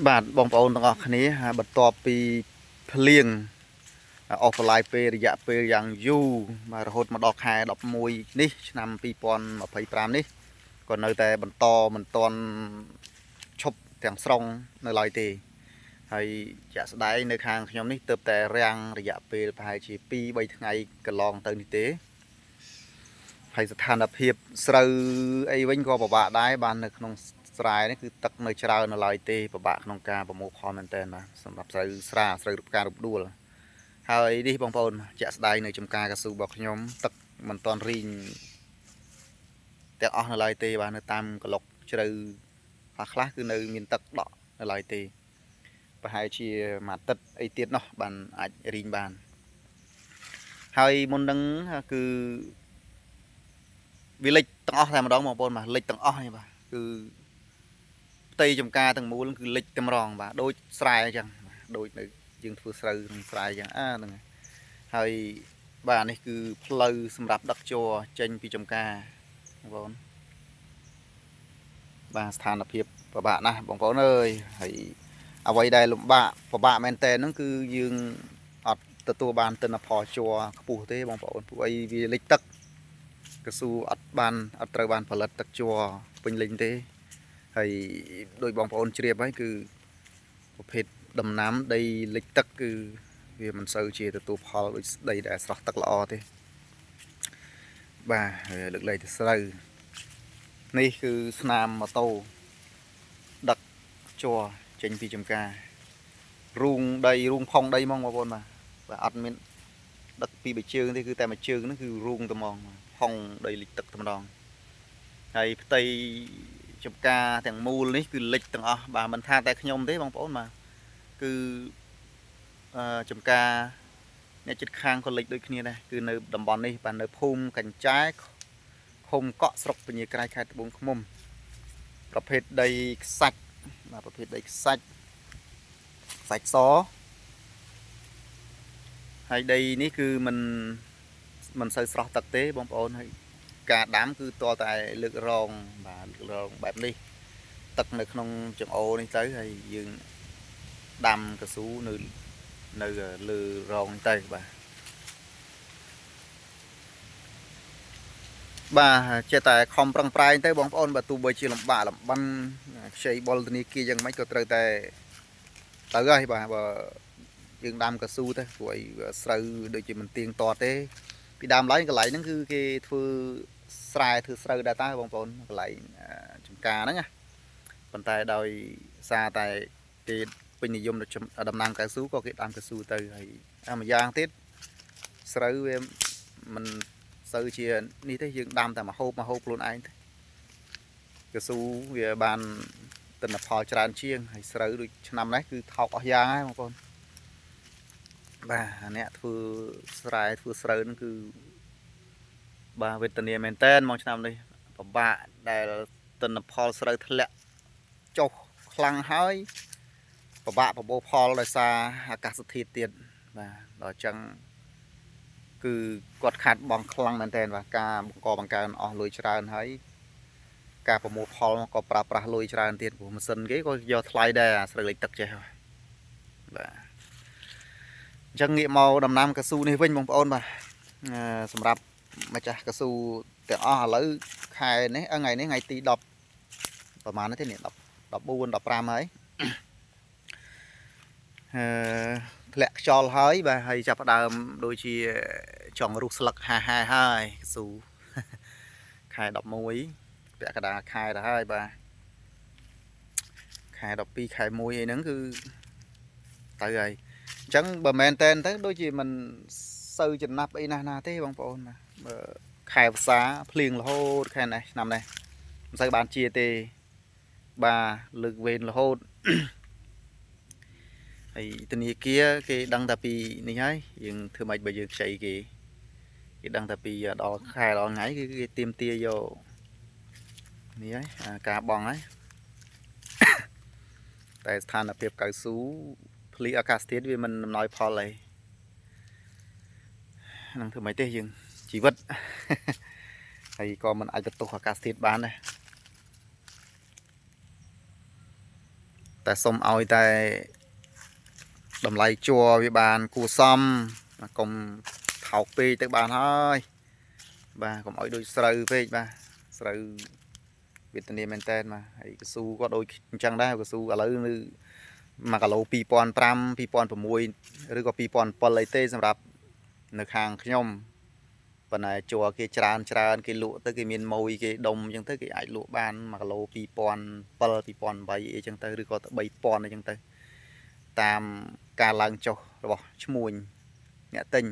បាទបងប្អូនទាំងអស់គ្នាបន្ទាប់ពីភ្លៀងអស់បន្លាយពេលរយៈពេលយ៉ាងយូរមករហូតមកដល់ខែ11នេះឆ្នាំ2025នេះក៏នៅតែបន្តមិនទាន់ឈប់ទាំងស្រុងនៅឡើយទេហើយជាក់ស្ដែងនៅខាងខ្ញុំនេះទើបតែរាំងរយៈពេលប្រហែលជា2-3ថ្ងៃកន្លងទៅនេះទេហើយស្ថានភាពស្រូវអីវិញក៏ពិបាកដែរបាននៅក្នុងស្រែនេះគឺទឹកនៅច្រើននៅឡើយទេពិបាកក្នុងការប្រមូលផលមែនទែនបាទសម្រាប់ស្រូវស្រាស្រូវផ្ការូបដួលហើយនេះបងប្អូនជាក់ស្ដែងនៅចំការកស៊ូរបស់ខ្ញុំទឹកមិនទាន់រីងទាំងអស់នៅឡើយទេបាទនៅតាមកន្លុកជ្រៅខ្លះគឺនៅមានទឹកដក់នៅឡើយទេប្រហែលជាមួយអាទិត្យអីទៀតនោះបានអាចរីងបានហើយមុននឹងគឺវាលិចទាំងអស់តែម្ដងបងប្អូនបាទលិចទាំងអស់នេះបាទគឺផ្ទៃចំការទាំងមូលគឺលិចតែម្ដងបាទដូចស្រែអញ្ចឹងដូចនៅយើងធ្វើស្រូវក្នុងស្រែអញ្ចឹងហ្នឹងហើយបាទនេះគឺផ្លូវសម្រាប់ដឹកជ័រចេញពីចំការបងប្អូនបាទស្ថានភាពពិបាកណាស់បងប្អូនអើយហើយអ្វីដែលលំបាកពិបាកមែនតើហ្នឹងគឺយើងអត់ទទួលបានទិន្នផលជ័រខ្ពស់ទេបងប្អូនពួកអីវាលិចទឹកកស៊ូអត់ត្រូវបានផលិតទឹកជ័រពេញលេញទេហើយដោយបងប្អូនជ្រាបហើយគឺប្រភេទដំណាំដីលិចទឹកគឺវាមិនសូវជាទទួលផលដូចដីដែលស្រស់ទឹកល្អទេបាទលើកលែងទៅស្រូវនេះគឺស្នាមម៉ូតូដឹកជ័រចេញពីចំការរូងដីរូងផុងដីហ្មងបងប្អូនបាទអត់មានដឹកពីបិជើងទេគឺតែមួយជើងហ្នឹងគឺរូងតែហ្មងផុងដីលិចទឹកតែម្ដងហើយផ្ទៃចំការទាំងមូលនេះគឺលិចទាំងអស់បាទមិនថាតែខ្ញុំទេបងប្អូនបាទគឺចំការអ្នកជិតខាងក៏លិចដូចគ្នាដែរគឺនៅតំបន់នេះបាទនៅភូមិកញ្ចែឃុំកក់ស្រុកពញាក្រៃខេត្តត្បូងឃ្មុំប្រភេទដីខ្សាច់បាទប្រភេទដីខ្សាច់សហើយដីនេះគឺមិនសូវស្រស់ទឹកទេបងប្អូនហើយការដាំគឺតតែលើករងបាទលើករងបែបនេះទឹកនៅក្នុងចង្អូរនេះទៅហើយយើងដាំកស៊ូនៅលើរងទៅបាទចេះតែខំប្រឹងប្រែងទៅបងប្អូនបើទោះបីជាលំបាកលំបិនខ្ចីបុលធនាគារយ៉ាងម៉េចក៏ត្រូវតែទៅហើយបាទបើយើងដាំកស៊ូទៅព្រោះអីស្រូវដូចជាមិនទៀងទាត់ទេពីដើមឡើយកន្លែងហ្នឹងគឺគេធ្វើស្រែធ្វើស្រូវដែរតើបងប្អូនកន្លែងចំការហ្នឹងណាប៉ុន្តែដោយសារតែគេពេញនិយមដំណាំកៅស៊ូក៏គេដាំកៅស៊ូទៅហើយម្យ៉ាងទៀតស្រូវវាមិនសូវជានេះទេយើងដាំតែមហូបខ្លួនឯងទៅកៅស៊ូវាបានទិន្នផលច្រើនជាងហើយស្រូវដូចឆ្នាំនេះគឺថោកអស់យ៉ាងហើយបងប្អូនបាទអ្នកធ្វើស្រែធ្វើស្រូវហ្នឹងគឺបាទវេទនាមែនតើមកឆ្នាំនេះពិបាកដែលទិន្នផលស្រូវធ្លាក់ចុះខ្លាំងហើយពិបាកបបោផលដោយសារអាកាសធាតុទៀតបាទដល់អញ្ចឹងគឺគាត់ខាត់បងខ្លាំងមែនតើបាទការបង្កើនអស់លុយច្រើនហើយការប្រមូលផលក៏ប្រើប្រាស់លុយច្រើនទៀតព្រោះម៉ាស៊ីនគេក៏យកថ្លៃដែរអាស្រូវលិចទឹកចេះបាទអញ្ចឹងងាកមកដំណាំកស៊ូនេះវិញបងប្អូនបាទសម្រាប់ម្ចាស់កស៊ូទាំងអស់ឥឡូវខែនេះថ្ងៃនេះថ្ងៃទី10ប្រហែលទេនេះ14 15ហើយធ្លាក់ខ្យល់ហើយបាទហើយចាប់ផ្ដើមដូចជាចង់រុះស្លឹកហាហើយកស៊ូខែ11ពាក់កណ្ដាលខែទៅហើយបាទខែ12ខែ1អីហ្នឹងគឺទៅហើយអញ្ចឹងបើមែនតែនទៅដូចជាមិនសូវចំណាប់អីណាទេបងប្អូនណាបើខែវស្សាភ្លៀងរហូតខែនេះឆ្នាំនេះមិនសូវបានជាទេបាទលើកវេនរហូតហើយធនាគារគេដឹងតែពីនេះហើយយើងធ្វើម៉េចបើយើងខ្ចីគេដឹងតែពីដល់ខែដល់ថ្ងៃគឺគេទៀមទាយកនេះហើយការបង់ហើយតែស្ថានភាពកៅស៊ូភ្លៀងអាកាសធាតុវាមិនអំណោយផលអីនឹងធ្វើម៉េចទេយើងជីវិតហើយក៏មិនអាចបន្ទោសអាកាសធាតុបានដែរ តែសុំឲ្យតែតម្លៃជួរវាបានគួរសមកុំថោកពេកទៅបានហើយបាទកុំឲ្យដូចស្រូវពេកបាទស្រូវវេទនាមែនតើបាទហើយកស៊ូក៏ដូចអញ្ចឹងដែរកស៊ូឥឡូវនៅ1គីឡូ2500 2006ឬក៏2007អីទេសម្រាប់នៅខាងខ្ញុំប៉ុន្តែជួរគេច្រើនគេលក់ទៅគេមានម៉ួយគេដុំអញ្ចឹងទៅគេអាចលក់បាន1គីឡូ2007 2008អីចឹងទៅឬក៏ទៅ3000អីចឹងទៅតាមការឡើងចុះរបស់ឈ្មួញអ្នកទិញ